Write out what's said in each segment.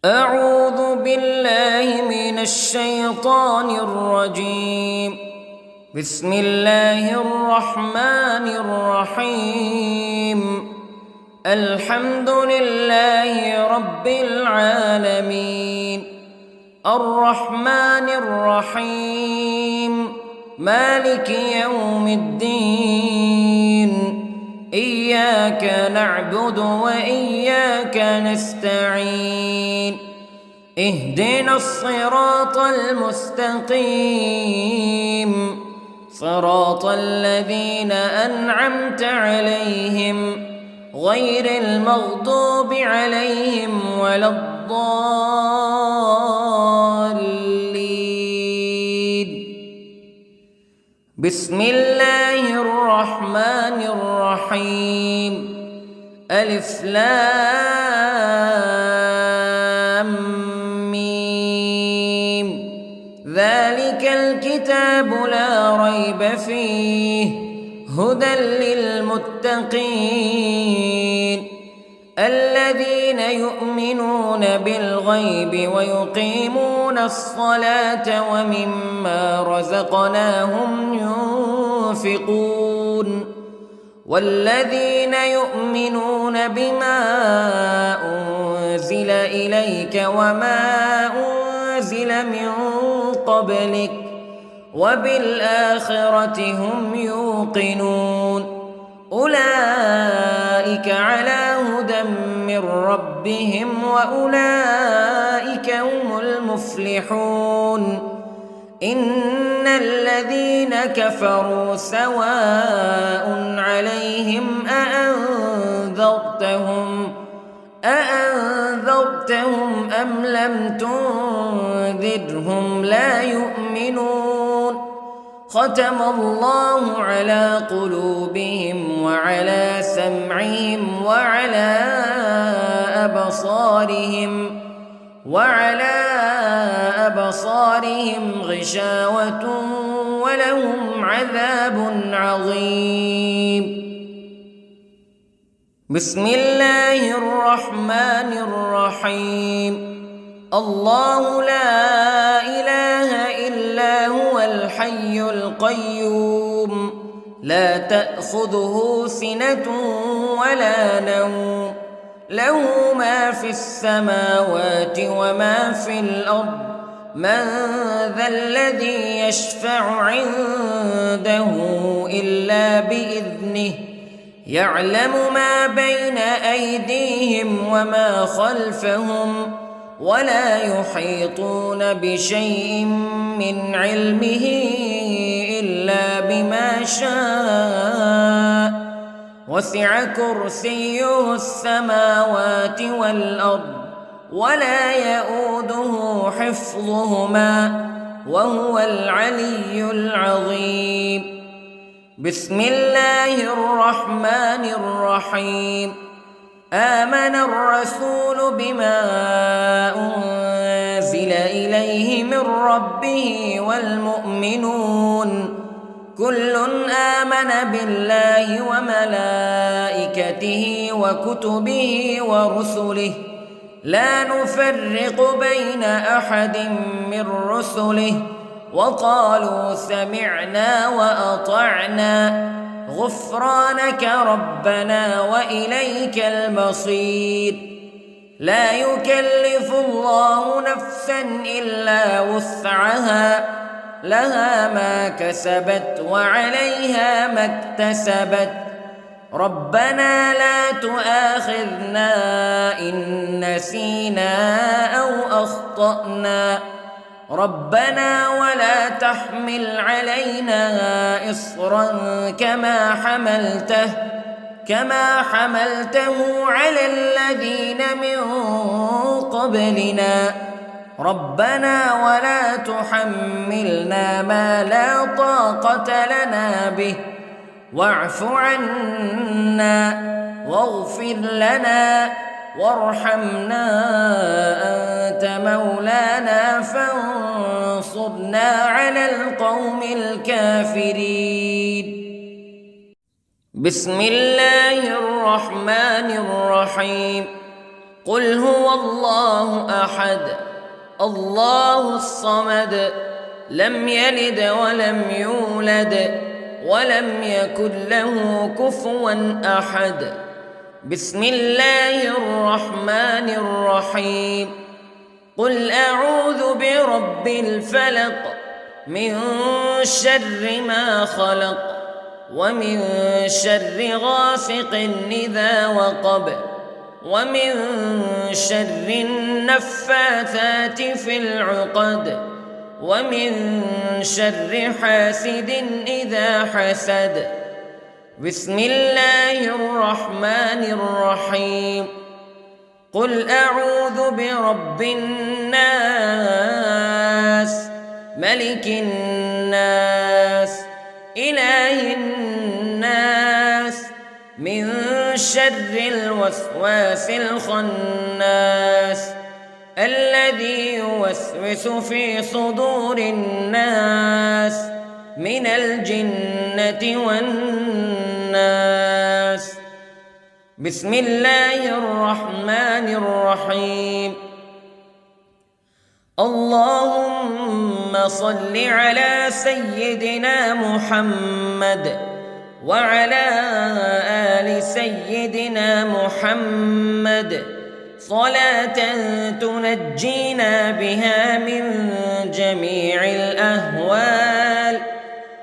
أعوذ بالله من الشيطان الرجيم. بسم الله الرحمن الرحيم. الحمد لله رب العالمين، الرحمن الرحيم، مالك يوم الدين. إياك نعبد وإياك نستعين. اهدنا الصراط المستقيم، صراط الذين أنعمت عليهم غير المغضوب عليهم ولا الضالين. بسم الله الرحمن الرحيم. ألف لام ميم. ذلك الكتاب لا ريب فيه هدى للمتقين الذين يؤمنون بالغيب ويقيمون الصلاة ومما رزقناهم ينفقون والذين يؤمنون بما أنزل إليك وما أنزل من قبلك وبالآخرة هم يوقنون. أولئك على هدى من ربهم وأولئك هم المفلحون. إن الذين كفروا سواء عليهم أأنذرتهم أم لم تنذرهم لا يؤمنون. ختم الله على قلوبهم وعلى سمعهم وعلى أبصارهم غشاوة ولهم عذاب عظيم. بسم الله الرحمن الرحيم. الله لا إله إلا هو الحي القيوم لا تأخذه سنة ولا نوم له ما في السماوات وما في الأرض. من ذا الذي يشفع عنده إلا بإذنه يعلم ما بين أيديهم وما خلفهم ولا يحيطون بشيء من علمه إلا بما شاء. وسع كرسيه السماوات والأرض ولا يؤوده حفظهما وهو العلي العظيم. بسم الله الرحمن الرحيم. آمن الرسول بما أنزل إليه من ربه والمؤمنون كل آمن بالله وملائكته وكتبه ورسله لا نفرق بين أحد من رسله وقالوا سمعنا وأطعنا غفرانك ربنا وإليك المصير. لا يكلف الله نفسا إلا وسعها لها ما كسبت وعليها ما اكتسبت. ربنا لا تؤاخذنا إن نسينا أو أخطأنا ربنا ولا تحمل علينا إصرا كما حملته على الذين من قبلنا ربنا ولا تحملنا ما لا طاقة لنا به واعف عنا واغفر لنا وارحمنا أنت مولانا فانصرنا على القوم الكافرين. بسم الله الرحمن الرحيم. قل هو الله أحد الله الصمد لم يلد ولم يولد ولم يكن له كفوا أحد. بسم الله الرحمن الرحيم. قل أعوذ برب الفلق من شر ما خلق ومن شر غاسق إذا وقب ومن شر النفاثات في العقد ومن شر حاسد إذا حسد. بسم الله الرحمن الرحيم. قل أعوذ برب الناس ملك الناس إله الناس من شر الوسواس الخناس الذي يوسوس في صدور الناس من الجنة والناس. بسم الله الرحمن الرحيم. اللهم صل على سيدنا محمد وعلى آل سيدنا محمد صلاة تنجينا بها من جميع الأهوال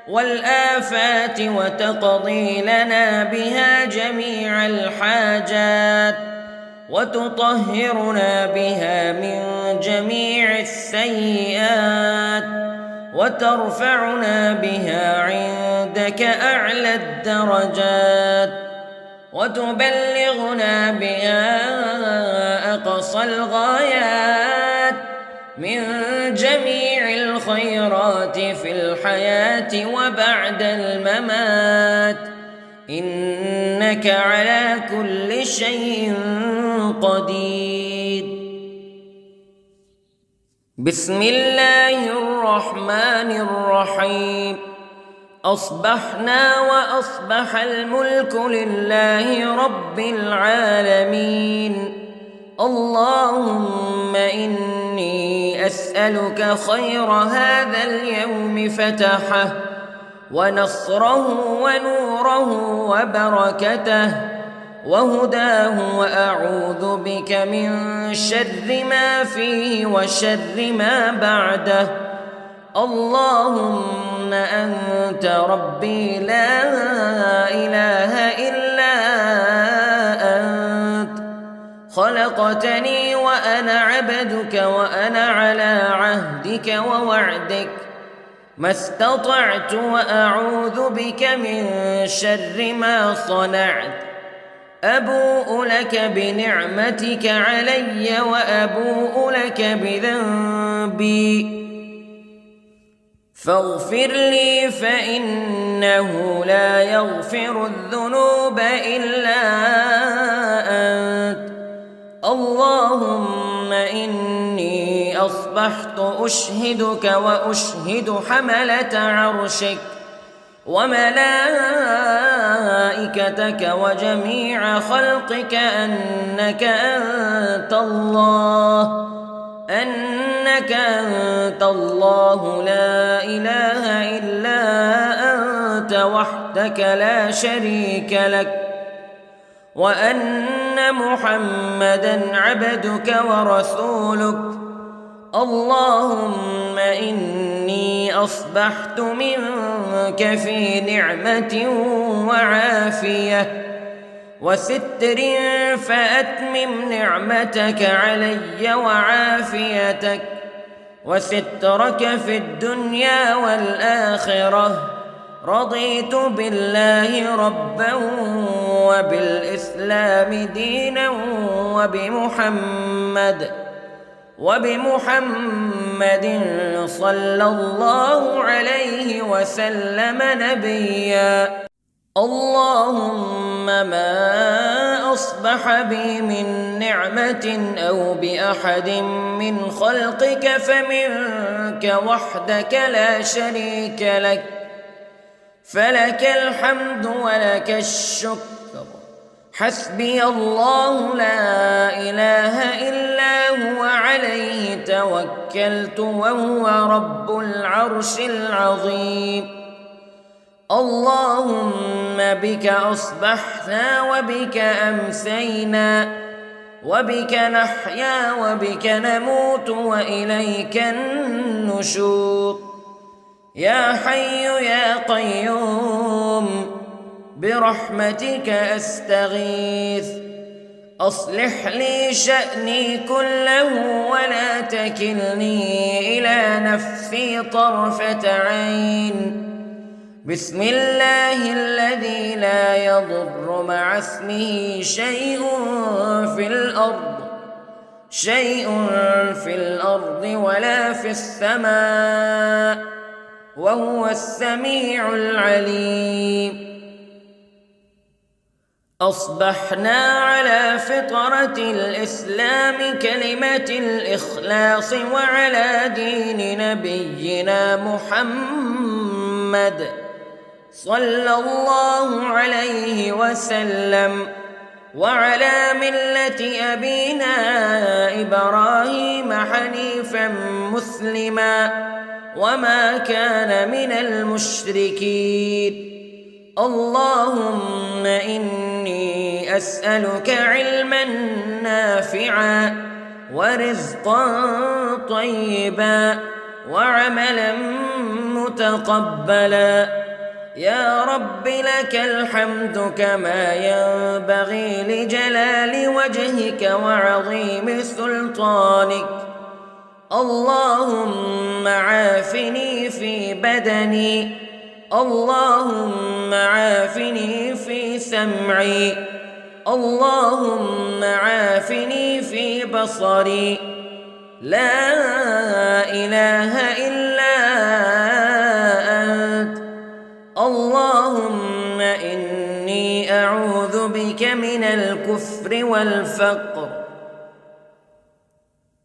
والآفات وتقضي لنا بها جميع الحاجات وتطهرنا بها من جميع السيئات وترفعنا بها عندك أعلى الدرجات وتبلغنا بها أقصى الغايات من جميع الخيرات في الحياة وبعد الممات إنك على كل شيء قدير. بسم الله الرحمن الرحيم. أصبحنا وأصبح الملك لله رب العالمين. اللهم إني أسألك خير هذا اليوم فتحه ونصره ونوره وبركته وهداه وأعوذ بك من شر ما فيه وشر ما بعده. اللهم أنت ربي لا إله إلا أنت خلقتني وأنا عبدك وأنا على عهدك ووعدك ما استطعت وأعوذ بك من شر ما صنعت. أبوء لك بنعمتك علي وأبوء لك بذنبي فاغفر لي فإنه لا يغفر الذنوب إلا أنت. اللهم إني أصبحت أشهدك وأشهد حملة عرشك وملائكتك وجميع خلقك أنك أنت الله لا إله إلا أنت وحدك لا شريك لك وأن محمدًا عبدك ورسولك. اللهم إني أصبحت منك في نعمة وعافية وستر فأتمم نعمتك علي وعافيتك وسترك في الدنيا والآخرة. رضيت بالله ربا وبالإسلام دينا وبمحمد صلى الله عليه وسلم نبيا. اللهم ما أصبح بي من نعمة أو بأحد من خلقك فمنك وحدك لا شريك لك فلك الحمد ولك الشكر حسبي الله لا إله إلا هو عليه توكلت وهو رب العرش العظيم. اللهم بك أصبحنا وبك أمسينا وبك نحيا وبك نموت وإليك النشور. يا حي يا قيوم برحمتك أستغيث، أصلح لي شأني كله ولا تكلني إلى نفسي طرفة عين. بسم الله الذي لا يضر مع اسمه شيء في الأرض ولا في السماء وهو السميع العليم. أصبحنا على فطرة الإسلام كلمة الإخلاص وعلى دين نبينا محمد صلى الله عليه وسلم وعلى ملة أبينا إبراهيم حنيفا مسلما وما كان من المشركين. اللهم إني أسألك علما نافعا ورزقا طيبا وعملا متقبلا. يا رب لك الحمد كما ينبغي لجلال وجهك وعظيم سلطانك. اللهم عافني في بدني، اللهم عافني في سمعي، اللهم عافني في بصري. لا إله إلا أنت. اللهم إني أعوذ بك من الكفر والفقر.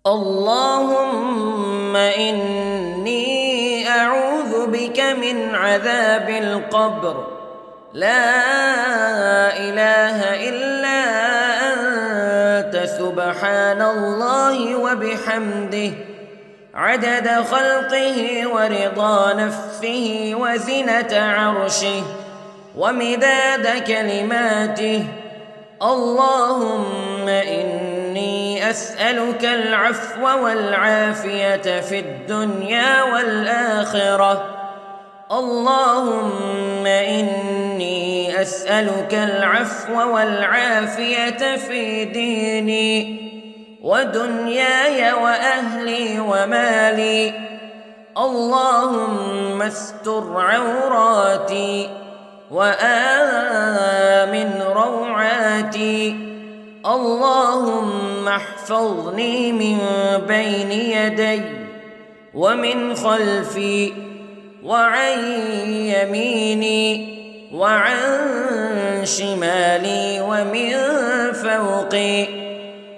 اللهم إني أعوذ بك من عذاب القبر. لا إله إلا أنت سبحان الله وبحمده عدد خلقه ورضا نفسه وزنة عرشه ومداد كلماته. اللهم إني أسألك العفو والعافية في الدنيا والآخرة. اللهم إني أسألك العفو والعافية في ديني ودنياي وأهلي ومالي. اللهم استر عوراتي وآمن روعاتي. اللهم احفظني من بين يدي ومن خلفي وعن يميني وعن شمالي ومن فوقي،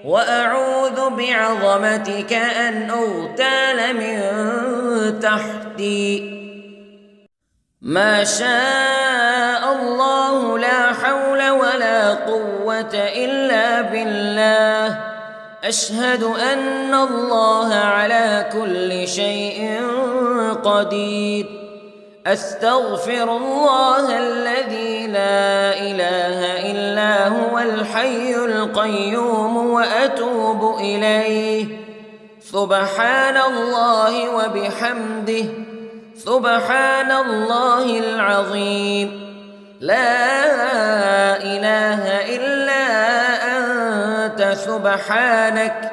وأعوذ بعظمتك أن أغتال من تحتي. ما شاء الله لا حول ولا قوة إلا بالله. أشهد أن الله على كل شيء قدير. أستغفر الله الذي لا إله إلا هو الحي القيوم وأتوب إليه. سبحان الله وبحمده سبحان الله العظيم. لا إله إلا أنت سبحانك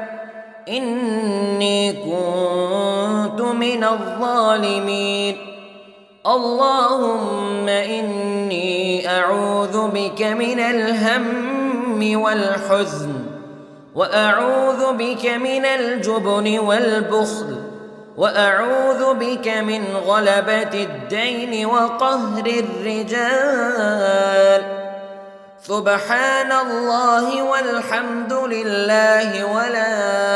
إني كنت من الظالمين. اللهم إني أعوذ بك من الهم والحزن، وأعوذ بك من الجبن والبخل، وأعوذ بك من غلبة الدين وقهر الرجال. سبحان الله والحمد لله ولا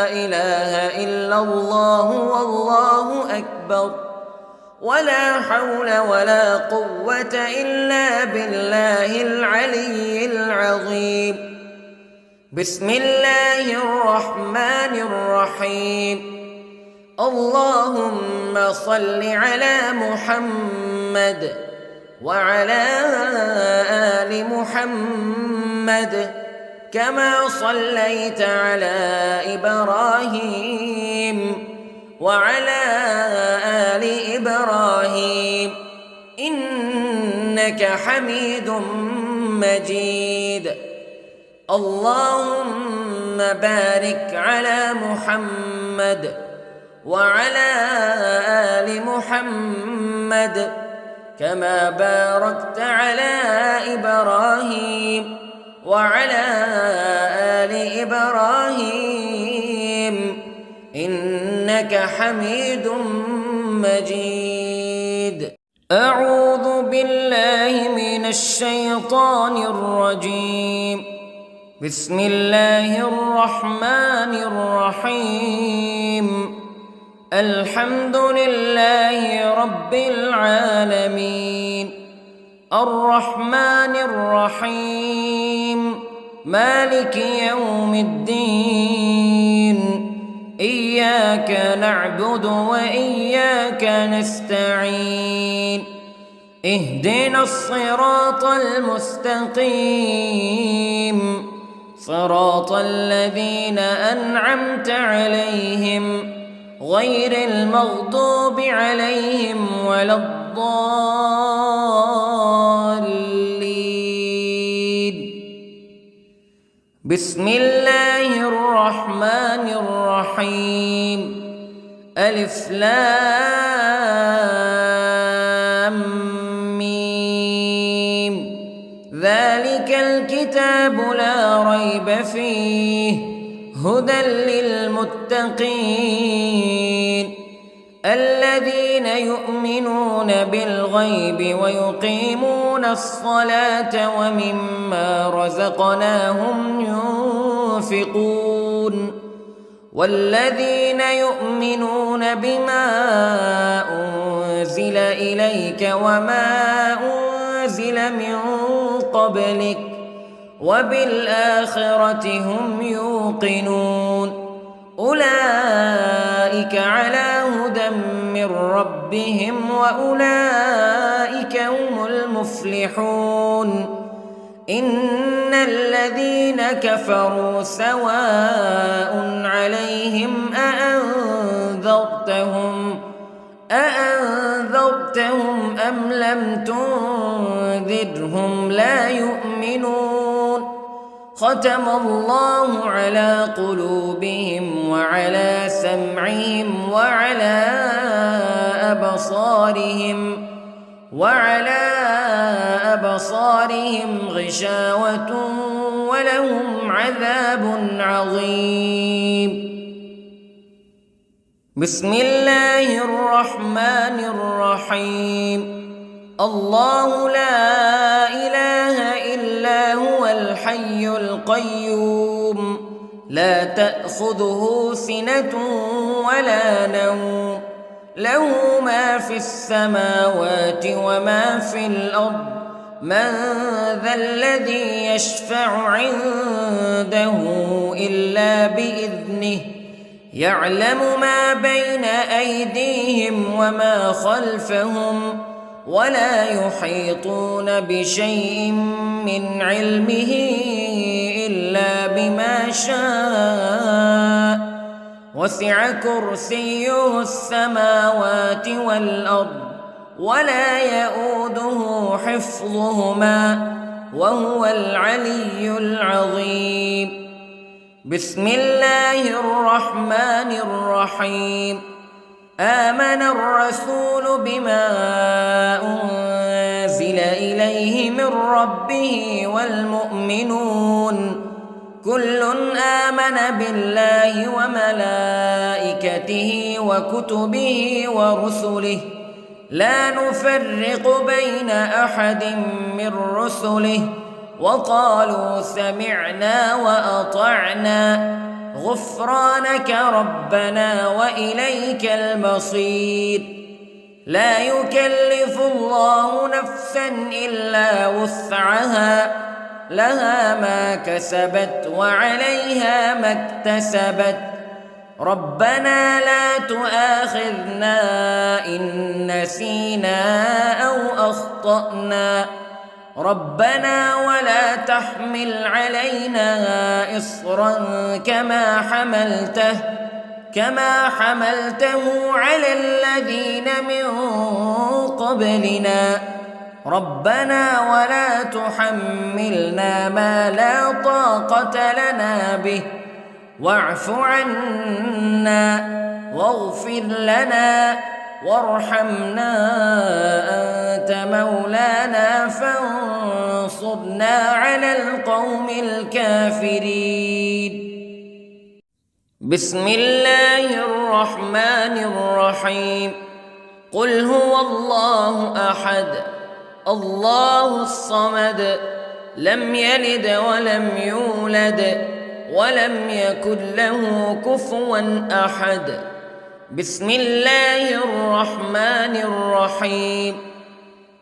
إله إلا الله والله أكبر. ولا حول ولا قوة إلا بالله العلي العظيم. بسم الله الرحمن الرحيم. اللهم صل على محمد وعلى آل محمد كما صليت على إبراهيم وعلى آل إبراهيم إنك حميد مجيد. اللهم بارك على محمد وعلى آل محمد كما باركت على إبراهيم وعلى آل إبراهيم إنك حميد مجيد. أعوذ بالله من الشيطان الرجيم. بسم الله الرحمن الرحيم. الحمد لله رب العالمين الرحمن الرحيم مالك يوم الدين إياك نعبد وإياك نستعين اهدنا الصراط المستقيم صراط الذين أنعمت عليهم غير المغضوب عليهم ولا الضالين. بسم الله الرحمن الرحيم. ألف لام ميم. ذلك الكتاب لا ريب فيه هدى للمتقين الذين يؤمنون بالغيب ويقيمون الصلاة ومما رزقناهم ينفقون والذين يؤمنون بما أنزل إليك وما أنزل من قبلك وبالآخرة هم يوقنون أولئك على هدى من ربهم وأولئك هم المفلحون. إن الذين كفروا سواء عليهم أأنذرتهم أم لم تنذرهم لا يؤمنون. ختم الله على قلوبهم وعلى سمعهم وعلى أبصارهم غشاوة ولهم عذاب عظيم. بسم الله الرحمن الرحيم. الله لا إله إلا هو الحي القيوم لا تأخذه سنة ولا نوم له ما في السماوات وما في الأرض من ذا الذي يشفع عنده إلا بإذنه يعلم ما بين أيديهم وما خلفهم ولا يحيطون بشيء من علمه إلا بما شاء وسع كرسيه السماوات والأرض ولا يؤوده حفظهما وهو العلي العظيم. بسم الله الرحمن الرحيم. آمن الرسول بما أنزل إليه من ربه والمؤمنون كل آمن بالله وملائكته وكتبه ورسله لا نفرق بين أحد من رسله وقالوا سمعنا وأطعنا غفرانك ربنا وإليك المصير. لا يكلف الله نفسا إلا وسعها لها ما كسبت وعليها ما اكتسبت ربنا لا تؤاخذنا إن نسينا أو أخطأنا ربنا ولا تحمل علينا إصرا كما حملته على الذين من قبلنا ربنا ولا تحملنا ما لا طاقة لنا به واعف عنا واغفر لنا وارحمنا أنت مولانا فانصرنا على القوم الكافرين. بسم الله الرحمن الرحيم. قل هو الله أحد الله الصمد لم يلد ولم يولد ولم يكن له كفوا أحد. بسم الله الرحمن الرحيم.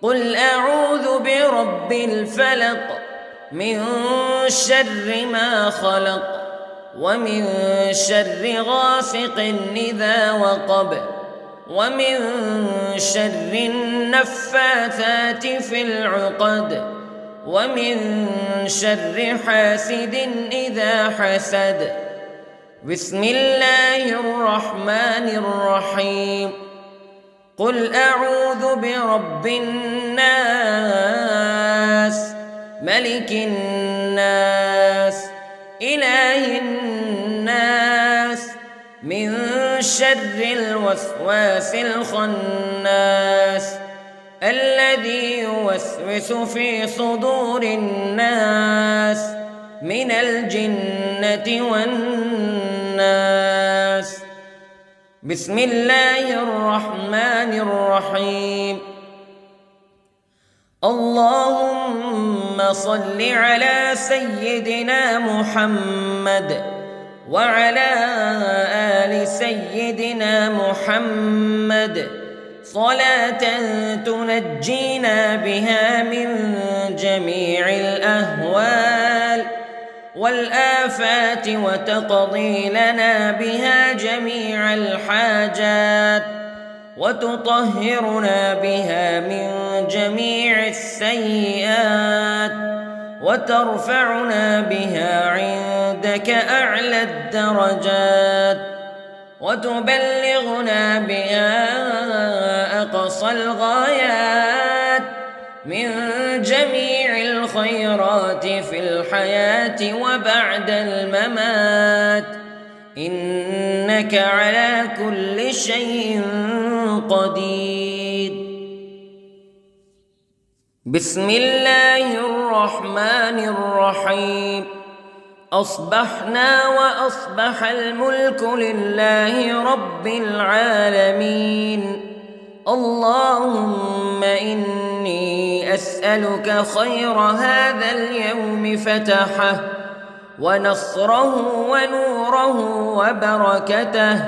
قل أعوذ برب الفلق من شر ما خلق ومن شر غاسق إذا وقب ومن شر النفاثات في العقد ومن شر حاسد إذا حسد. بسم الله الرحمن الرحيم. قل أعوذ برب الناس ملك الناس إله الناس من شر الوسواس الخناس الذي يوسوس في صدور الناس من الجنة والناس. بسم الله الرحمن الرحيم. اللهم صل على سيدنا محمد وعلى آل سيدنا محمد صلاة تنجينا بها من جميع الأهوال والآفات وتقضي لنا بها جميع الحاجات وتطهرنا بها من جميع السيئات وترفعنا بها عندك أعلى الدرجات وتبلغنا بها أقصى الغايات من جميع الخيرات في الحياة وبعد الممات إنك على كل شيء قدير. بسم الله الرحمن الرحيم. أصبحنا وأصبح الملك لله رب العالمين. اللهم إني أسألك خير هذا اليوم فتحه ونصره ونوره وبركته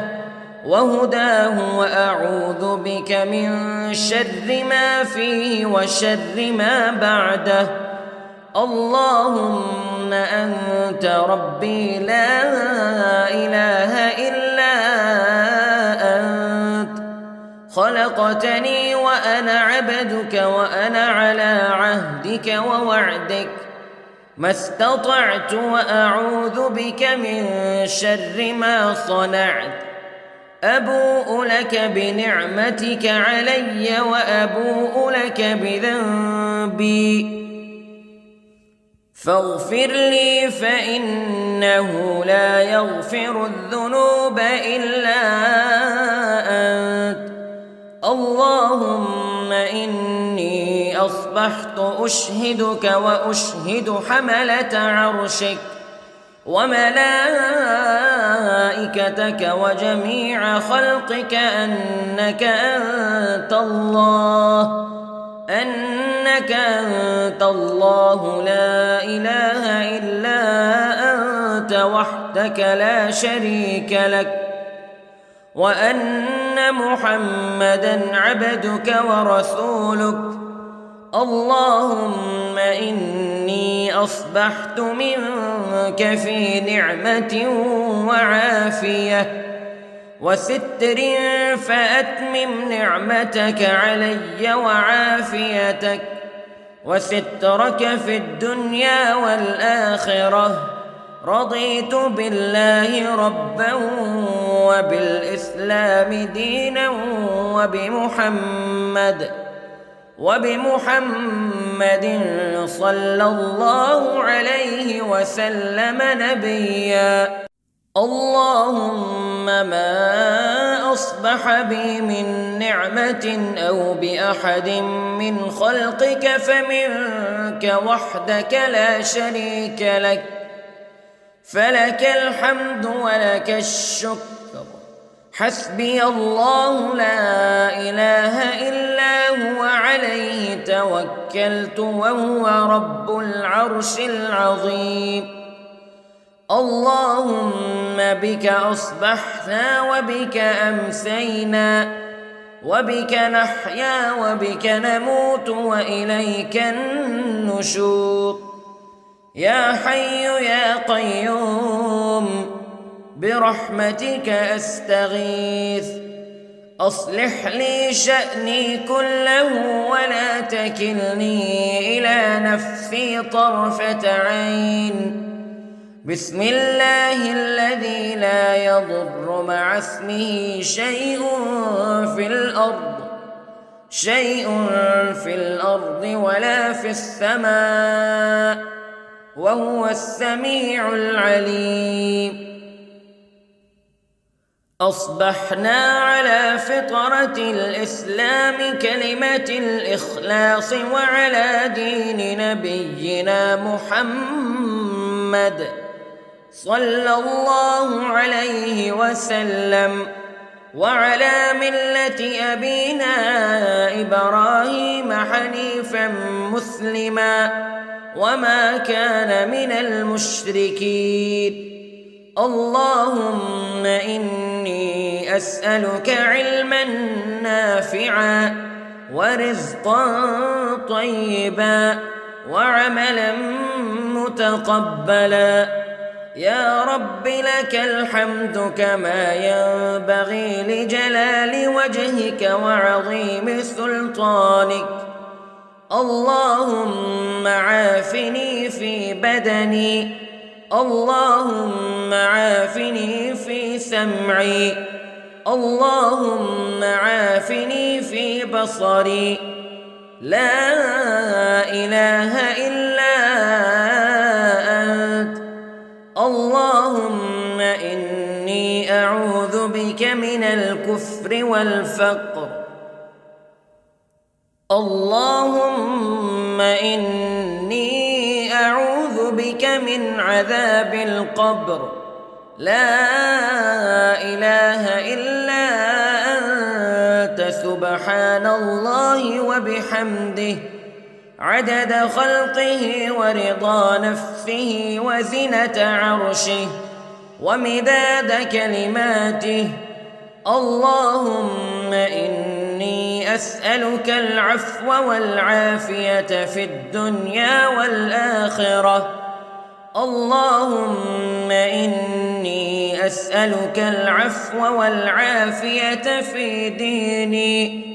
وهداه وأعوذ بك من شر ما فيه وشر ما بعده. اللهم أنت ربي لا إله إلا أنت خلقتني وأنا عبدك وأنا على عهدك ووعدك ما استطعت وأعوذ بك من شر ما صنعت. أبوء لك بنعمتك علي وأبوء لك بذنبي فاغفر لي فإنه لا يغفر الذنوب إلا أنت. اللهم إني أصبحت أشهدك وأشهد حملة عرشك وملائكتك وجميع خلقك أنك أنت الله لا إله إلا أنت وحدك لا شريك لك وأن أن محمدًا عبدك ورسولك. اللهم إني أصبحت منك في نعمة وعافية وستر، فأتمم نعمتك علي وعافيتك وسترك في الدنيا والآخرة. رضيت بالله ربًا وبالإسلام دينًا وبمحمد صلى الله عليه وسلم نبيًا. اللهم ما أصبح بي من نعمة أو بأحد من خلقك فمنك وحدك لا شريك لك، فلك الحمد ولك الشكر. حسبي الله لا إله إلا هو، عليه توكلت وهو رب العرش العظيم. اللهم بك أصبحنا وبك أمسينا وبك نحيا وبك نموت وإليك النشور. يا حي يا قيوم برحمتك أستغيث، أصلح لي شأني كله ولا تكلني إلى نفسي طرفة عين. بسم الله الذي لا يضر مع اسمه شيء في الأرض ولا في السماء، وهو السميع العليم. أصبحنا على فطرة الإسلام كلمة الإخلاص وعلى دين نبينا محمد صلى الله عليه وسلم، وعلى ملة أبينا إبراهيم حنيفا مسلما وما كان من المشركين. اللهم إني أسألك علما نافعا ورزقا طيبا وعملا متقبلا. يا رب لك الحمد كما ينبغي لجلال وجهك وعظيم سلطانك. اللهم عافني في بدني، اللهم عافني في سمعي، اللهم عافني في بصري. لا إله إلا أنت. اللهم إني أعوذ بك من الكفر والفقر. اللهم إني أعوذ بك من عذاب القبر. لا إله إلا أنت، سبحان الله وبحمده، عدد خلقه ورضا نفسه وزنة عرشه ومداد كلماته. اللهم إني أسألك العفو والعافية في الدنيا والآخرة. اللهم إني أسألك العفو والعافية في ديني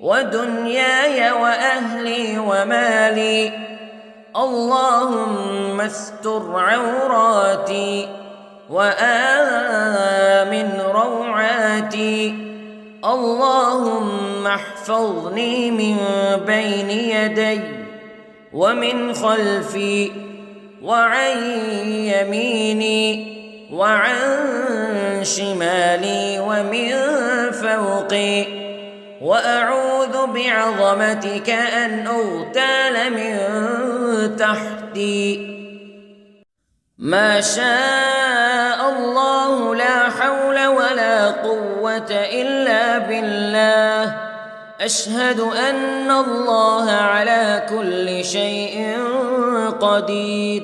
ودنياي وأهلي ومالي. اللهم استر عوراتي وآمن روعاتي. اللهم احفظني من بين يدي ومن خلفي وعن يميني وعن شمالي ومن فوقي، وأعوذ بعظمتك أن أغتال من تحتي. ما شاء الله، لا حول ولا قوة إلا بالله. أشهد أن الله على كل شيء قدير.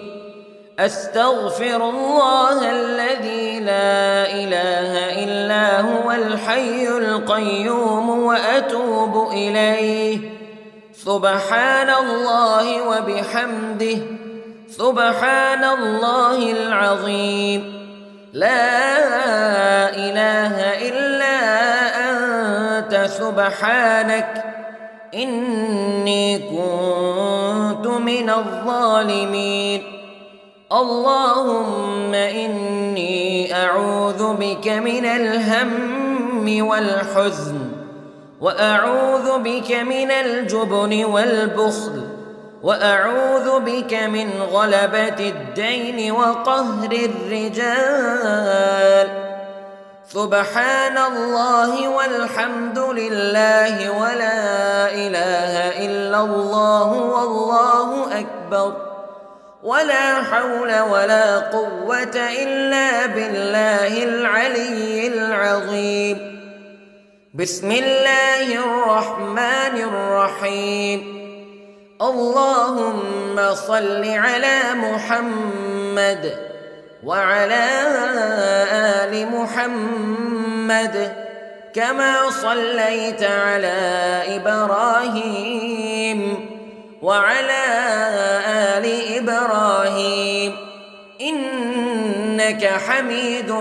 أستغفر الله الذي لا إله إلا هو الحي القيوم وأتوب إليه. سبحان الله وبحمده، سبحان الله العظيم. لا إله إلا أنت سبحانك إني كنت من الظالمين. اللهم إني أعوذ بك من الهم والحزن، وأعوذ بك من الجبن والبخل، وأعوذ بك من غلبة الدين وقهر الرجال. سبحان الله والحمد لله ولا إله إلا الله والله أكبر، ولا حول ولا قوة إلا بالله العلي العظيم. بسم الله الرحمن الرحيم. اللهم صل على محمد وعلى آل محمد كما صليت على إبراهيم وعلى آل إبراهيم إنك حميد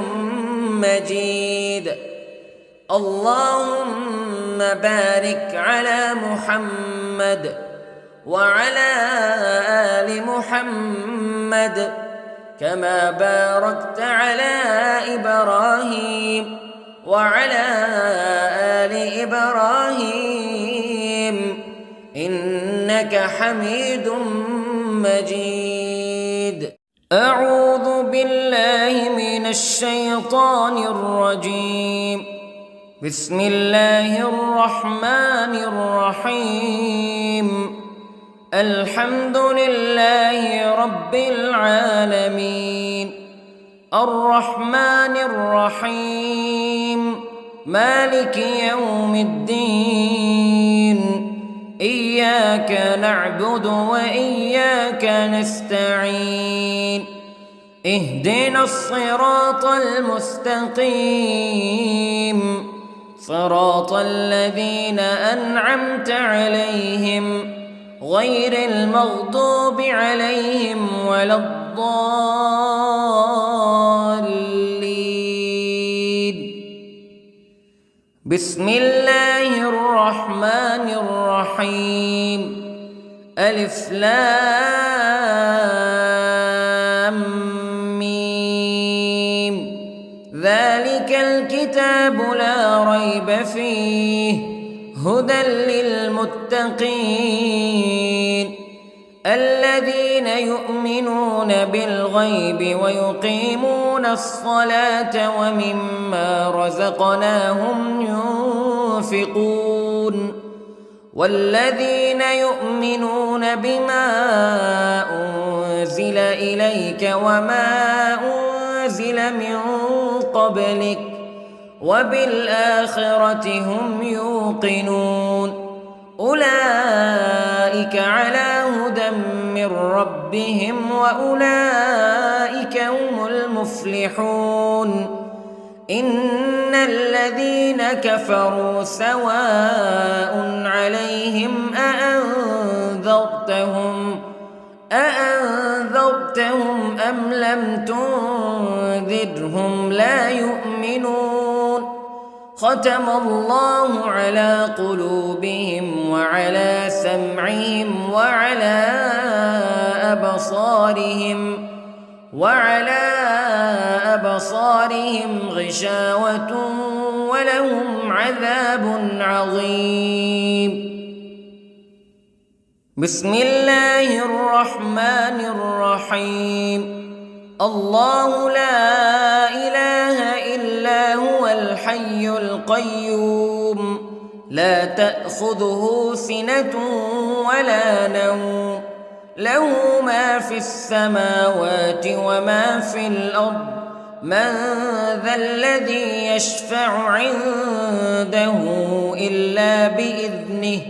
مجيد. اللهم بارك على محمد وعلى آل محمد كما باركت على إبراهيم وعلى آل إبراهيم إنك حميد مجيد. أعوذ بالله من الشيطان الرجيم. بسم الله الرحمن الرحيم. الحمد لله رب العالمين، الرحمن الرحيم، مالك يوم الدين. إياك نعبد وإياك نستعين. اهدنا الصراط المستقيم، صراط الذين أنعمت عليهم غير المغضوب عليهم ولا الضالين. بسم الله الرحمن الرحيم. ألف لام ميم. ذلك الكتاب لا ريب فيه هدى للمتقين الذين يؤمنون بالغيب ويقيمون الصلاة ومما رزقناهم ينفقون والذين يؤمنون بما أنزل إليك وما أنزل من قبلك وبالآخرة هم يوقنون أولئك على هدى من ربهم وأولئك هم المفلحون. إن الذين كفروا سواء عليهم أأنذرتهم أم لم تنذرهم لا يؤمنون. ختم الله على قلوبهم وعلى سمعهم وعلى أبصارهم غشاوة ولهم عذاب عظيم. بسم الله الرحمن الرحيم. الله لا إله إلا هو الحي القيوم لا تأخذه سنة ولا نوم له ما في السماوات وما في الأرض من ذا الذي يشفع عنده إلا بإذنه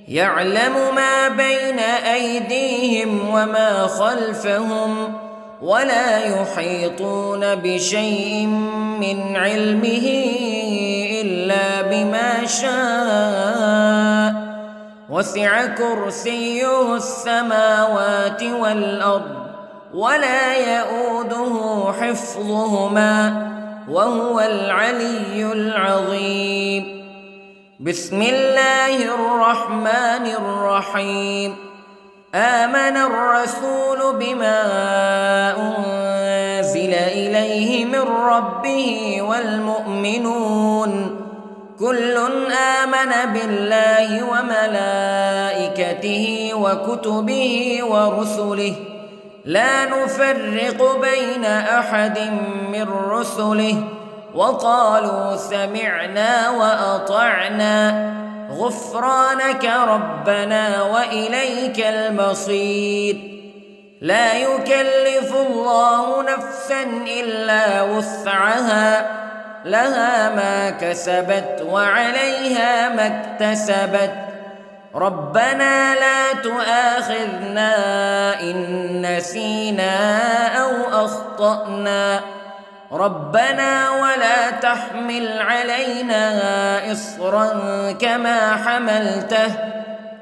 يعلم ما بين أيديهم وما خلفهم ولا يحيطون بشيء من علمه إلا بما شاء وسع كرسيه السماوات والأرض ولا يئوده حفظهما وهو العلي العظيم. بسم الله الرحمن الرحيم. آمن الرسول بما أنزل إليه من ربه والمؤمنون كل آمن بالله وملائكته وكتبه ورسله لا نفرق بين أحد من رسله وقالوا سمعنا وأطعنا غفرانك ربنا وإليك المصير. لا يكلف الله نفسا إلا وسعها لها ما كسبت وعليها ما اكتسبت ربنا لا تؤاخذنا إن نسينا أو أخطأنا ربنا ولا تحمل علينا إصرا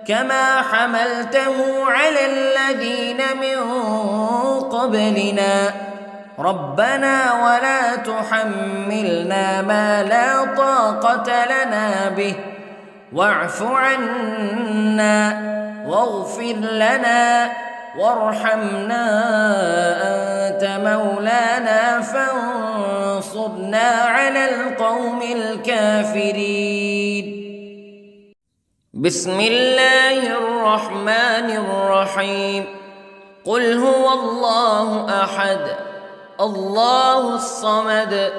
كما حملته على الذين من قبلنا ربنا ولا تحملنا ما لا طاقة لنا به واعف عنا واغفر لنا وارحمنا أنت مولانا فانصرنا على القوم الكافرين. بسم الله الرحمن الرحيم. قل هو الله أحد الله الصمد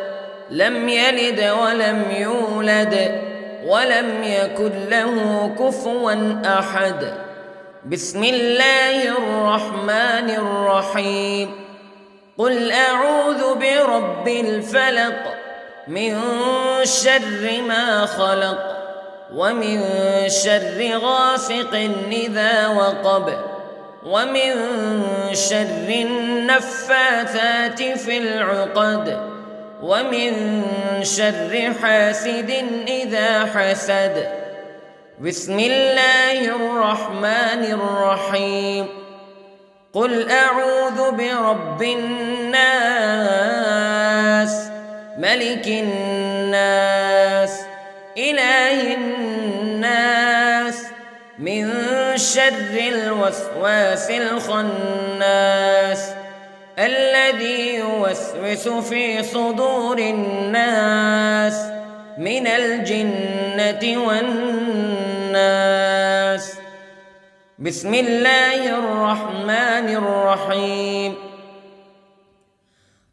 لم يلد ولم يولد ولم يكن له كفوا أحد. بسم الله الرحمن الرحيم. قل أعوذ برب الفلق من شر ما خلق ومن شر غاسق إذا وقب ومن شر النفاثات في العقد ومن شر حاسد إذا حسد. بسم الله الرحمن الرحيم. قل أعوذ برب الناس ملك الناس إله الناس من شر الوسواس الخناس الذي يوسوس في صدور الناس من الجنة والناس. بسم الله الرحمن الرحيم.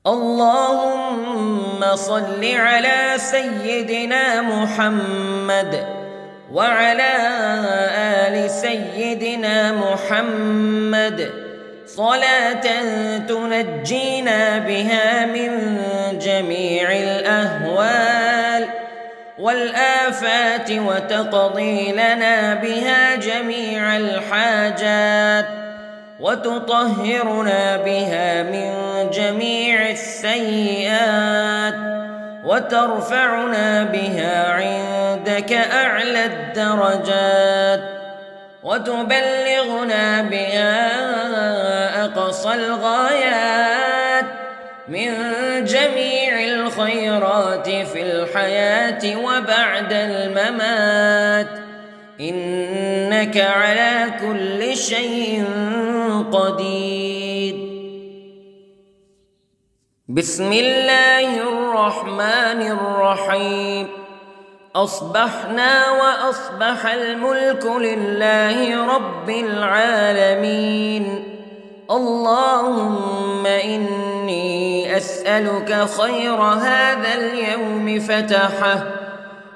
اللهم صل على سيدنا محمد وعلى آل سيدنا محمد صلاة تنجينا بها من جميع الأهوال والآفات وتقضي لنا بها جميع الحاجات وتطهرنا بها من جميع السيئات وترفعنا بها عندك أعلى الدرجات وتبلغنا بها أقصى الغايات من جميع الخيرات في الحياة وبعد الممات إنك على كل شيء قدير. بسم الله الرحمن الرحيم. أصبحنا وأصبح الملك لله رب العالمين. اللهم إني أسألك خير هذا اليوم فتحه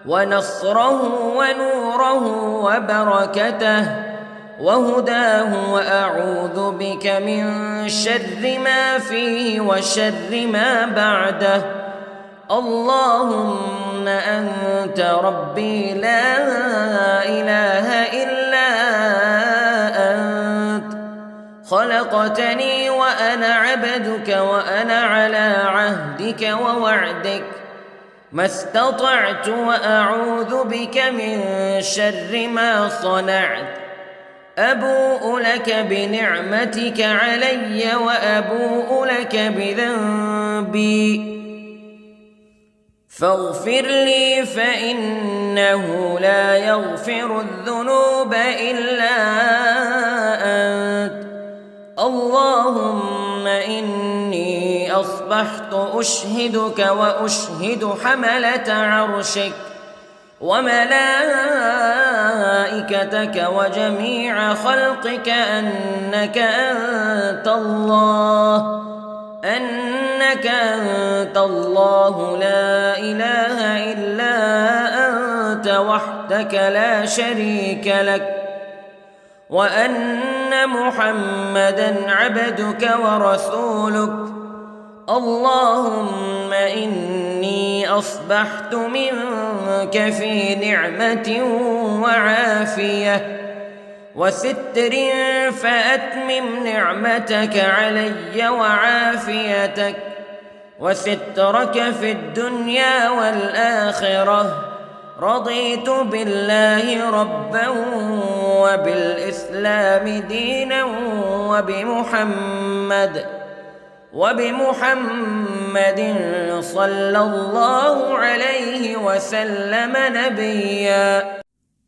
ونصره ونوره وبركته وهداه وأعوذ بك من شر ما فيه وشر ما بعده. اللهم أنت ربي لا إله إلا أنت خلقتني وأنا عبدك وأنا على عهدك ووعدك ما استطعت وأعوذ بك من شر ما صنعت أبوء لك بنعمتك علي وأبوء لك بذنبي فاغفر لي فإنه لا يغفر الذنوب إلا أنت اللهم إني أصبحت أشهدك وأشهد حملة عرشك وملائكتك وجميع خلقك أنك أنت الله لا إله إلا أنت وحدك لا شريك لك وأن محمدًا عبدك ورسولك اللهم إني أصبحت منك في نعمة وعافية وستر فأتمم نعمتك علي وعافيتك وسترك في الدنيا والآخرة رضيت بالله ربا وبالإسلام دينا وبمحمد صلى الله عليه وسلم نبيا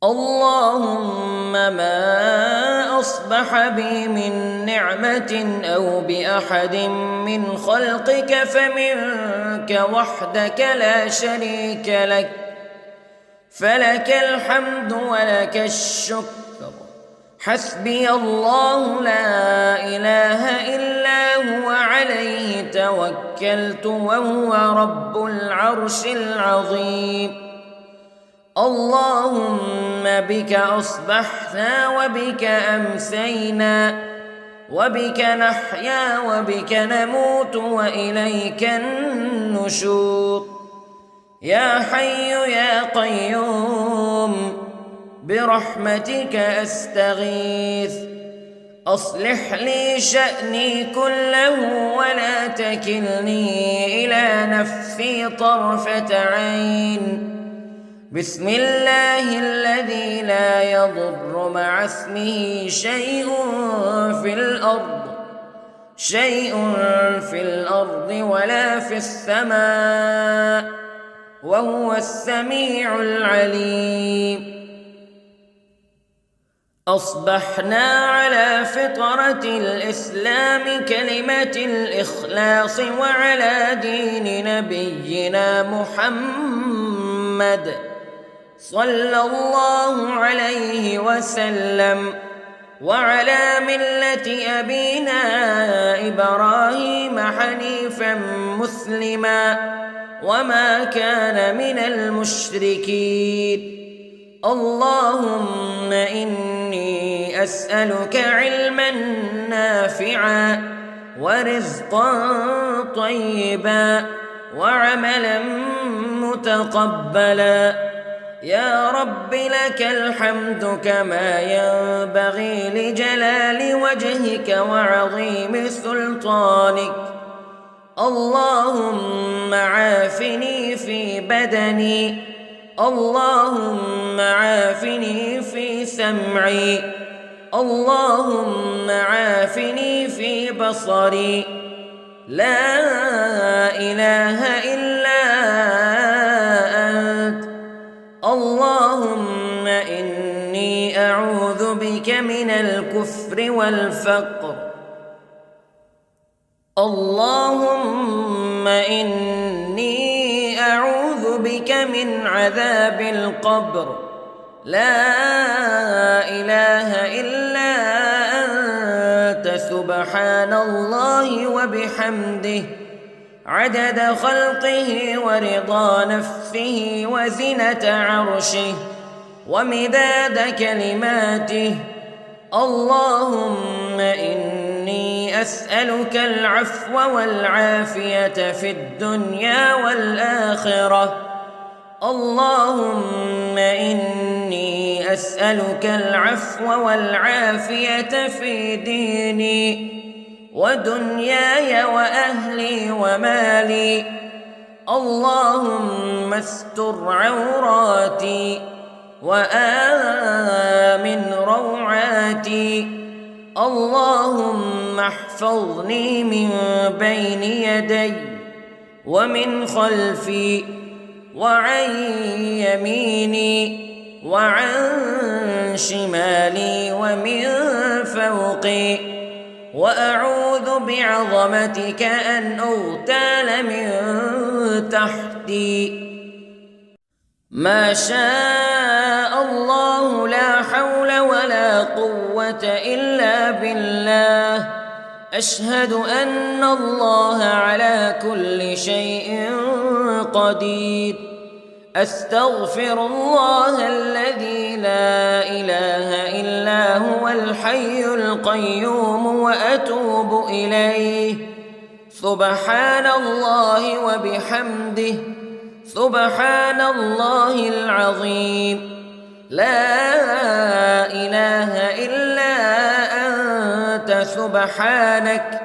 اللهم ما أصبح بي من نعمة أو بأحد من خلقك فمنك وحدك لا شريك لك فلك الحمد ولك الشكر حسبي الله لا إله إلا هو عليه توكلت وهو رب العرش العظيم اللهم بك أصبحنا وبك أمسينا وبك نحيا وبك نموت وإليك النشور يا حي يا قيوم برحمتك أستغيث أصلح لي شأني كله ولا تكلني إلى نفسي طرفة عين بسم الله الذي لا يضر مع اسمه شيء في الأرض ولا في السماء وهو السميع العليم أصبحنا على فطرة الإسلام كلمة الإخلاص وعلى دين نبينا محمد صلى الله عليه وسلم وعلى ملة أبينا إبراهيم حنيفا مسلما وما كان من المشركين اللهم إني أسألك علما نافعا ورزقا طيبا وعملا متقبلا يا رب لك الحمد كما ينبغي لجلال وجهك وعظيم سلطانك اللهم عافني في بدني اللهم عافني في سمعي اللهم عافني في بصري لا إله إلا أنت اللهم إني أعوذ بك من الكفر والفقر اللهم إني أعوذ بك من عذاب القبر لا إله إلا أنت سبحان الله وبحمده عدد خلقه ورضا نفسه وزنة عرشه ومداد كلماته اللهم إني أسألك العفو والعافية في الدنيا والآخرة اللهم إني أسألك العفو والعافية في ديني ودنياي وأهلي ومالي. اللهم استر عوراتي وآمن روعاتي. اللهم احفظني من بين يدي ومن خلفي وعن يميني وعن شمالي ومن فوقي، وأعوذ بعظمتك أن أغتال من تحتي. ما شاء الله لا حول ولا قوة إلا بالله. أشهد أن الله على كل شيء قدير. أستغفر الله الذي لا إله إلا هو الحي القيوم وأتوب إليه. سبحان الله وبحمده، سبحان الله العظيم. لا إله إلا أنت سبحانك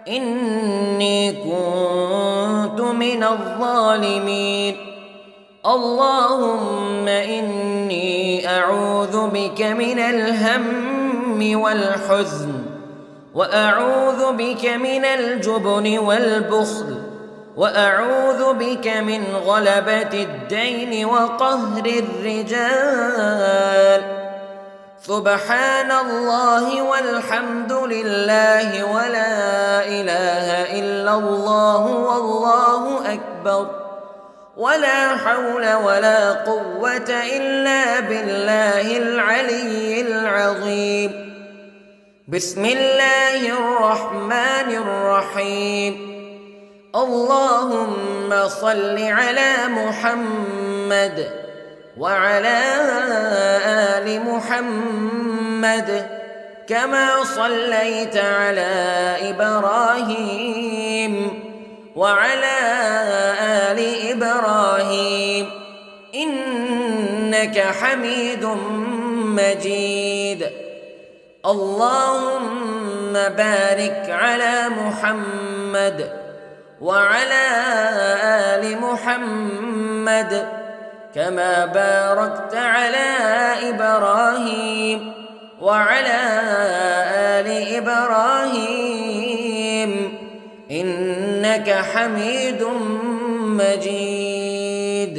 إني كنت من الظالمين. اللهم إني أعوذ بك من الهم والحزن، وأعوذ بك من الجبن والبخل، وأعوذ بك من غلبة الدين وقهر الرجال. سبحان الله والحمد لله ولا إله إلا الله والله أكبر، ولا حول ولا قوة إلا بالله العلي العظيم. بسم الله الرحمن الرحيم. اللهم صل على محمد وعلى آل محمد كما صليت على إبراهيم وعلى آل إبراهيم إنك حميد مجيد. اللهم بارك على محمد وعلى آل محمد كما باركت على إبراهيم وعلى آل إبراهيم إنك حميد مجيد.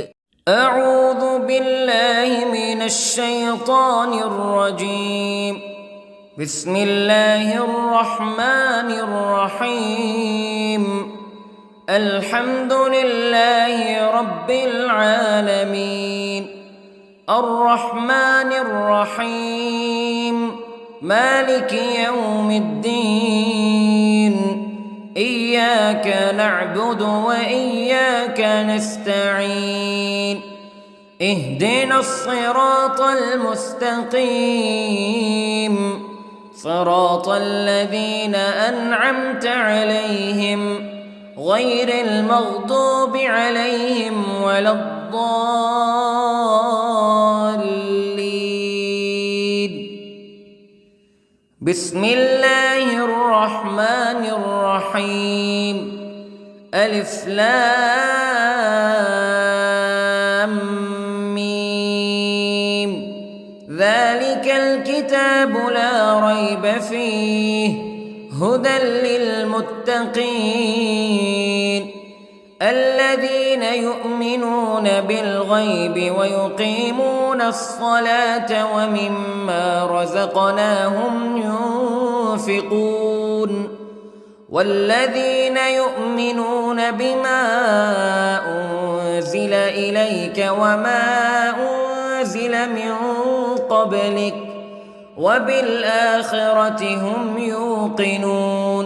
أعوذ بالله من الشيطان الرجيم. بسم الله الرحمن الرحيم. الحمد لله رب العالمين، الرحمن الرحيم، مالك يوم الدين. إياك نعبد وإياك نستعين. اهدنا الصراط المستقيم، صراط الذين أنعمت عليهم غير المغضوب عليهم ولا الضالين. بسم الله الرحمن الرحيم. ألف لام ميم. ذلك الكتاب لا ريب فيه هدى للمتقين الذين يؤمنون بالغيب ويقيمون الصلاة ومما رزقناهم ينفقون والذين يؤمنون بما أنزل إليك وما أنزل من قبلك وبالآخرة هم يوقنون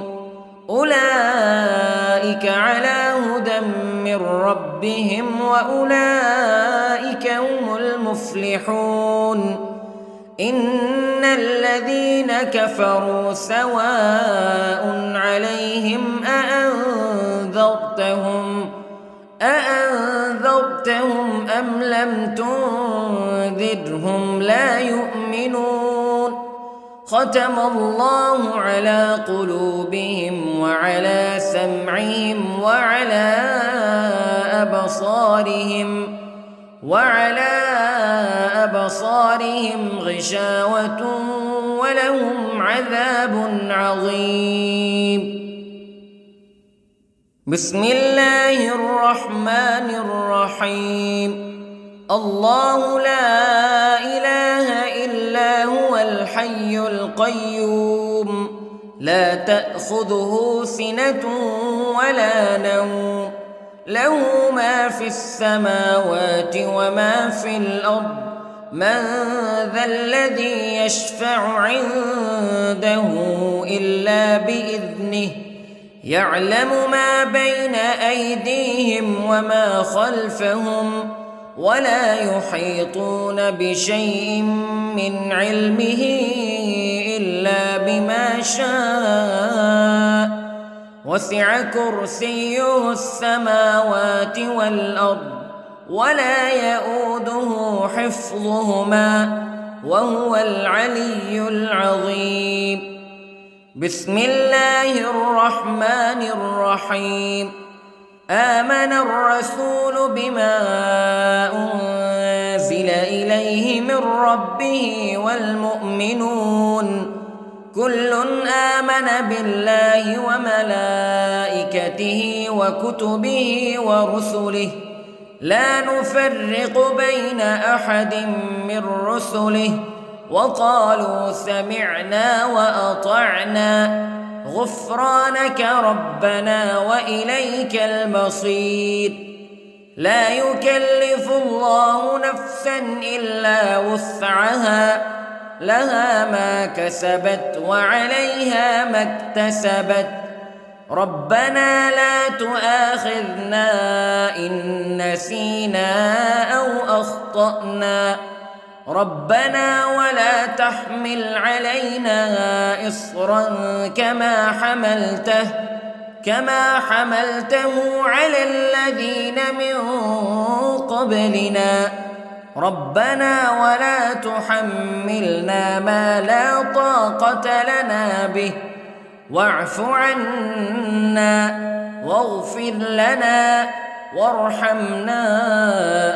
أولئك على هدى من ربهم وأولئك هم المفلحون إن الذين كفروا سواء عليهم أأنذرتهم أم لم تنذرهم تنذرهم لا يؤمنون ختم الله على قلوبهم وعلى سمعهم وعلى أبصارهم غشاوة ولهم عذاب عظيم. بسم الله الرحمن الرحيم. الله لا إله إلا هو الحي القيوم لا تأخذه سنة ولا نوم له ما في السماوات وما في الأرض من ذا الذي يشفع عنده إلا بإذنه يعلم ما بين أيديهم وما خلفهم ولا يحيطون بشيء من علمه إلا بما شاء وسع كرسيه السماوات والأرض ولا يؤوده حفظهما وهو العلي العظيم. بسم الله الرحمن الرحيم. آمن الرسول بما أنزل إليه من ربه والمؤمنون كل آمن بالله وملائكته وكتبه ورسله لا نفرق بين أحد من رسله وقالوا سمعنا وأطعنا غفرانك ربنا وإليك المصير. لا يكلف الله نفسا إلا وسعها لها ما كسبت وعليها ما اكتسبت ربنا لا تؤاخذنا إن نسينا أو أخطأنا ربنا ولا تحمل علينا إصرا كما حملته على الذين من قبلنا ربنا ولا تحملنا ما لا طاقة لنا به واعف عنا واغفر لنا وارحمنا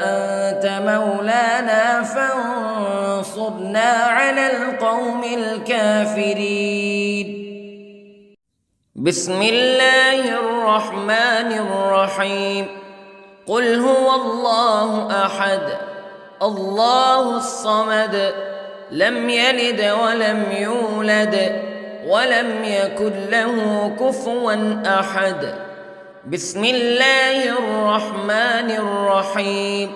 أنت مولانا فانصرنا على القوم الكافرين. بسم الله الرحمن الرحيم. قل هو الله أحد الله الصمد لم يلد ولم يولد ولم يكن له كفوا أحد. بسم الله الرحمن الرحيم.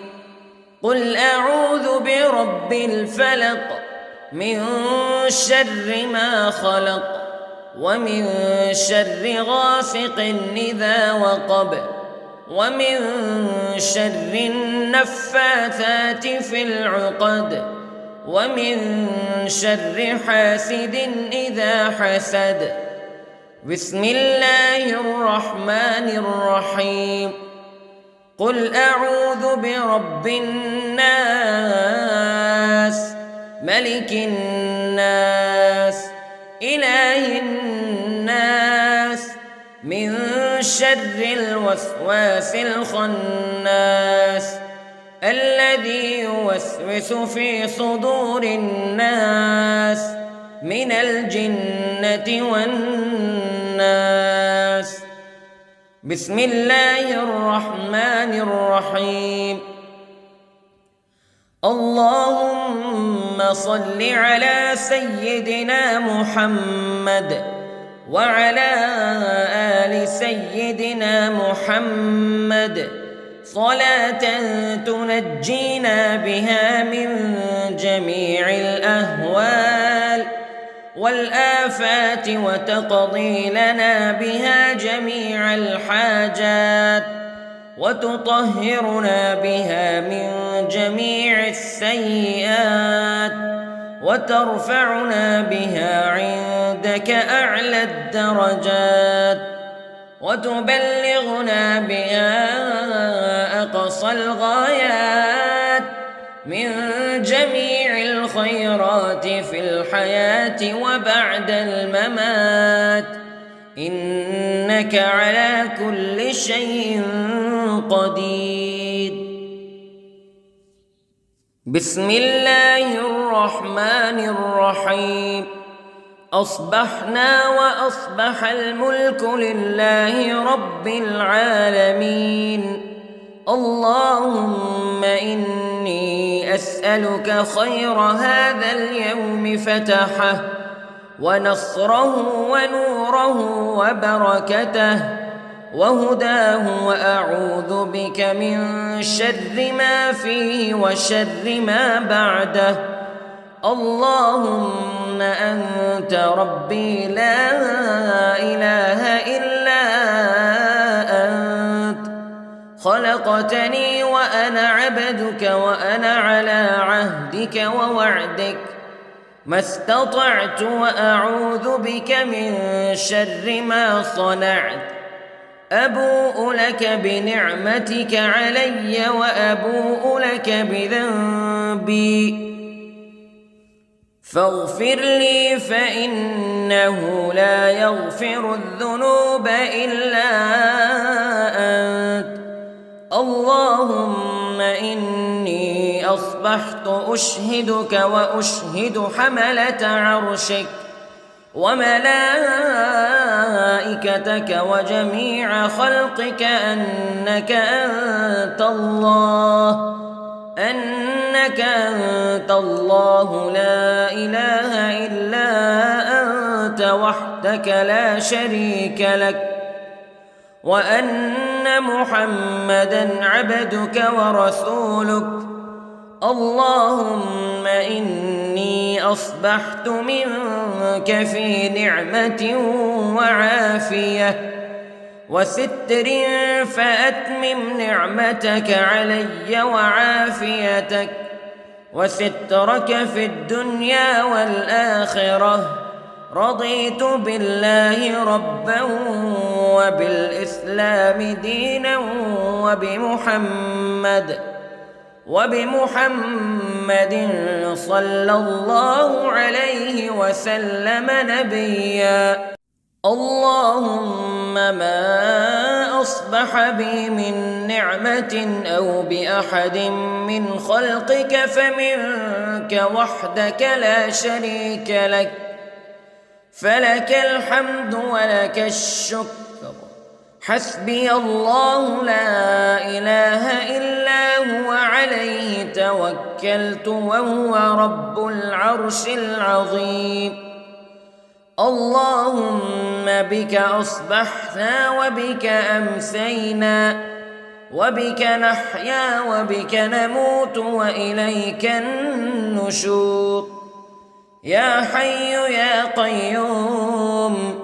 قل أعوذ برب الفلق من شر ما خلق ومن شر غاسق إذا وقب ومن شر النفاثات في العقد ومن شر حاسد إذا حسد. بسم الله الرحمن الرحيم. قل أعوذ برب الناس ملك الناس إله الناس من شر الوسواس الخناس الذي يوسوس في صدور الناس من الجنة والناس. بسم الله الرحمن الرحيم. اللهم صل على سيدنا محمد وعلى آل سيدنا محمد صلاة تنجينا بها من جميع الأهوال والآفات وتقضي لنا بها جميع الحاجات وتطهرنا بها من جميع السيئات وترفعنا بها عندك أعلى الدرجات وتبلغنا بها أقصى الغايات من جميع الخيرات في الحياة وبعد الممات، إنك على كل شيء قدير. بسم الله الرحمن الرحيم. أصبحنا وأصبح الملك لله رب العالمين. اللهم إني أسألك خير هذا اليوم فتحه ونصره ونوره وبركته وهداه، وأعوذ بك من شر ما فيه وشر ما بعده. اللهم أنت ربي لا إله إلا أنت، خلقتني وأنا عبدك وأنا على عهدك ووعدك ما استطعت، وأعوذ بك من شر ما صنعت. أبوء لك بنعمتك علي وأبوء لك بذنبي، فاغفر لي فإنه لا يغفر الذنوب إلا أنت. اللهم إني أصبحت أشهدك وأشهد حملة عرشك وملائكتك وجميع خلقك أنك أنت الله لا إله إلا أنت وحدك لا شريك لك، وأن محمدًا عبدك ورسولك. اللهم إني أصبحت منك في نعمة وعافية وستر، فأتمم نعمتك علي وعافيتك وسترك في الدنيا والآخرة. رضيت بالله ربا وبالإسلام دينا وبمحمد صلى الله عليه وسلم نبيا. اللهم ما أصبح بي من نعمة أو بأحد من خلقك فمنك وحدك لا شريك لك، فلك الحمد ولك الشكر. حسبي الله لا إله إلا هو عليه توكلت وهو رب العرش العظيم. اللهم بك أصبحنا وبك أمسينا وبك نحيا وبك نموت وإليك النشور. يا حي يا قيوم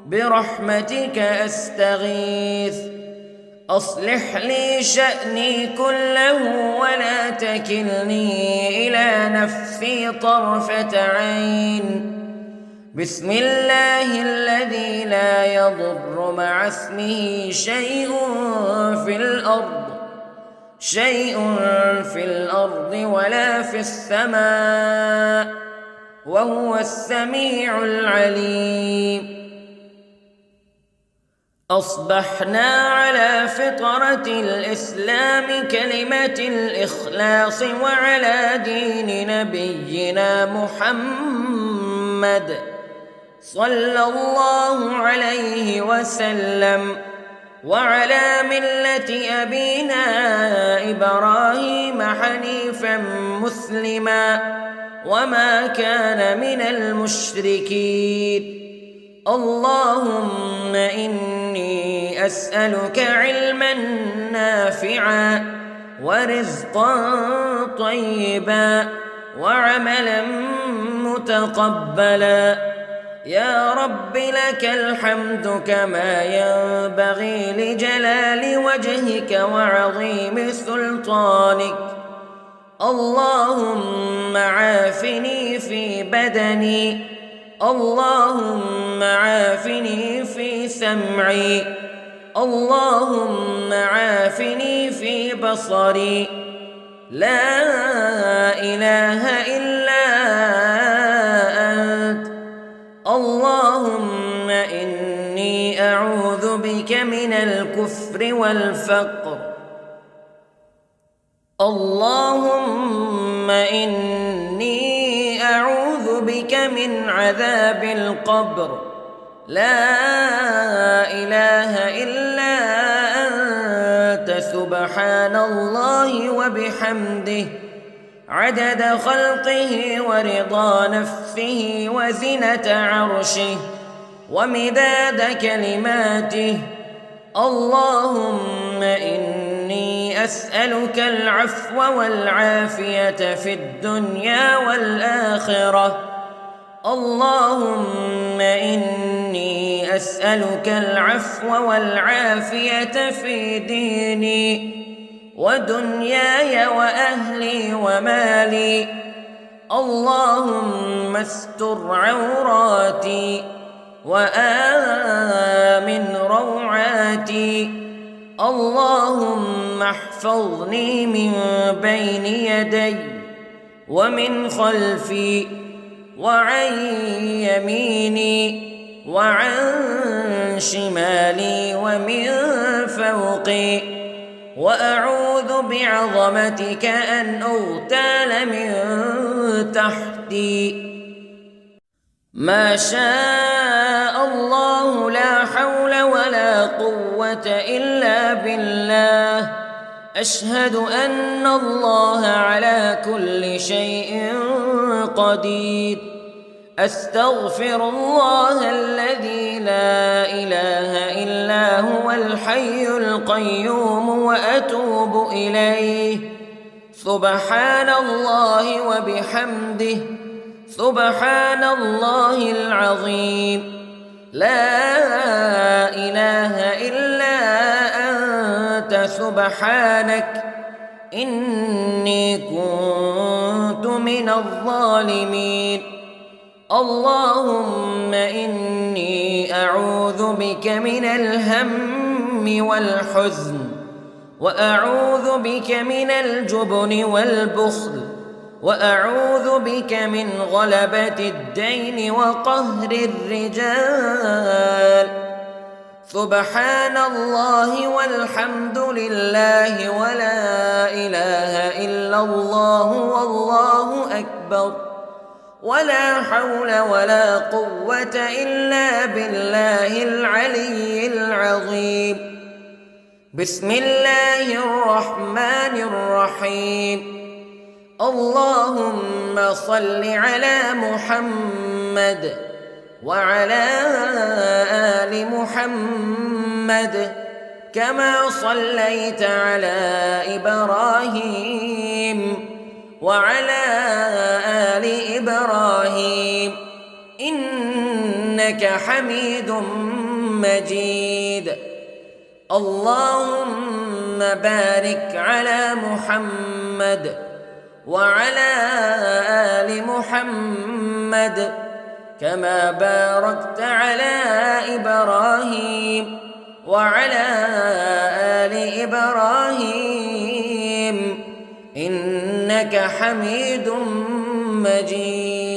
برحمتك أستغيث، أصلح لي شأني كله ولا تكلني إلى نفسي طرفة عين. بسم الله الذي لا يضر مع اسمه شيء في الأرض ولا في السماء، وهو السميع العليم. أصبحنا على فطرة الإسلام كلمة الإخلاص وعلى دين نبينا محمد صلى الله عليه وسلم، وعلى ملة أبينا إبراهيم حنيفا مسلما وما كان من المشركين. اللهم إني أسألك علما نافعا ورزقا طيبا وعملا متقبلا. يا رب لك الحمد كما ينبغي لجلال وجهك وعظيم سلطانك. اللهم عافني في بدني، اللهم عافني في سمعي، اللهم عافني في بصري. لا إله والكفر والفقر. اللهم إني أعوذ بك من عذاب القبر، لا إله إلا أنت سبحان الله وبحمده عدد خلقه ورضا نفسه وزنة عرشه ومداد كلماته. اللهم إني أسألك العفو والعافية في الدنيا والآخرة. اللهم إني أسألك العفو والعافية في ديني ودنياي وأهلي ومالي. اللهم استر عوراتي وآمن روعاتي. اللهم احفظني من بين يدي ومن خلفي وعن يميني وعن شمالي ومن فوقي، وأعوذ بعظمتك أن أغتال من تحتي. ما شاء الله لا حول ولا قوة إلا بالله. أشهد أن الله على كل شيء قدير. أستغفر الله الذي لا إله إلا هو الحي القيوم وأتوب إليه. سبحان الله وبحمده سبحان الله العظيم. لا إله إلا أنت سبحانك إني كنت من الظالمين. اللهم إني أعوذ بك من الهم والحزن، وأعوذ بك من الجبن والبخل، وأعوذ بك من غلبة الدين وقهر الرجال. سبحان الله والحمد لله ولا إله إلا الله والله أكبر، ولا حول ولا قوة إلا بالله العلي العظيم. بسم الله الرحمن الرحيم. اللهم صل على محمد وعلى آل محمد كما صليت على إبراهيم وعلى آل إبراهيم إنك حميد مجيد. اللهم بارك على محمد وعلى آل محمد كما باركت على إبراهيم وعلى آل إبراهيم إنك حميد مجيد.